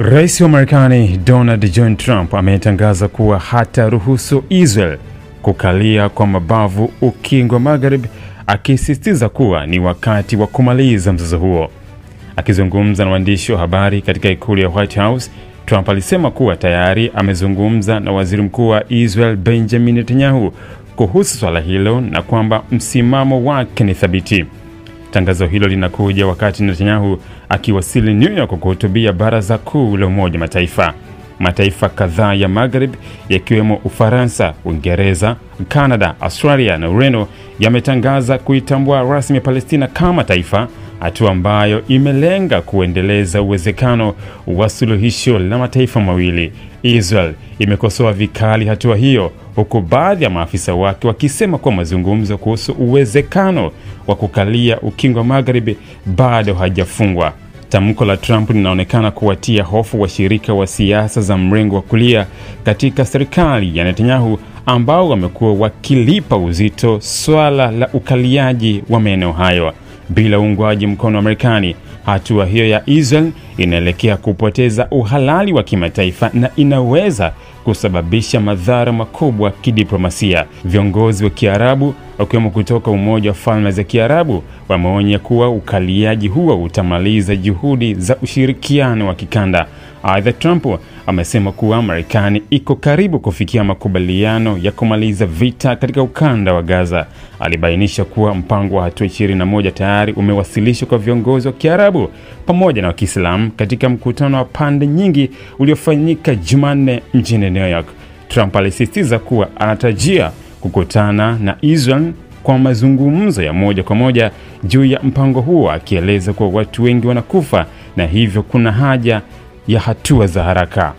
Rais wa Marekani Donald John Trump ametangaza kuwa hataruhusu Israel kukalia kwa mabavu ukingo wa Magharibi, akisisitiza kuwa ni wakati wa kumaliza mzozo huo. Akizungumza na waandishi wa habari katika ikulu ya White House, Trump alisema kuwa tayari amezungumza na waziri mkuu wa Israel Benjamin Netanyahu kuhusu swala hilo na kwamba msimamo wake ni thabiti. Tangazo hilo linakuja wakati Netanyahu akiwasili New York kuhutubia Baraza Kuu la Umoja wa Mataifa. Mataifa kadhaa ya Magharibi yakiwemo Ufaransa, Uingereza, Canada, Australia na Ureno yametangaza kuitambua rasmi Palestina kama taifa, hatua ambayo imelenga kuendeleza uwezekano wa suluhisho la mataifa mawili. Israel imekosoa vikali hatua hiyo, huku baadhi ya maafisa wake wakisema kuwa mazungumzo kuhusu uwezekano wa kukalia ukingo wa Magharibi bado hajafungwa. Tamko la Trump linaonekana kuwatia hofu washirika wa siasa za mrengo wa kulia katika serikali ya Netanyahu, ambao wamekuwa wakilipa uzito swala la ukaliaji wa maeneo hayo. Bila uungwaji mkono wa Marekani, hatua hiyo ya Israel inaelekea kupoteza uhalali wa kimataifa na inaweza kusababisha madhara makubwa kidiplomasia. Viongozi wa Kiarabu, wakiwemo kutoka Umoja wa Falme za Kiarabu, wameonya kuwa ukaliaji huo utamaliza juhudi za ushirikiano wa kikanda. Aidha, Trump amesema kuwa Marekani iko karibu kufikia makubaliano ya kumaliza vita katika ukanda wa Gaza. Alibainisha kuwa mpango wa hatua 21 tayari umewasilishwa kwa viongozi wa Kiarabu pamoja na wa Kiislamu katika mkutano wa pande nyingi uliofanyika Jumanne mjini New York. Trump alisisitiza kuwa anatarajia kukutana na Israel kwa mazungumzo ya moja kwa moja juu ya mpango huo, akieleza kuwa watu wengi wanakufa na hivyo kuna haja ya hatua za haraka.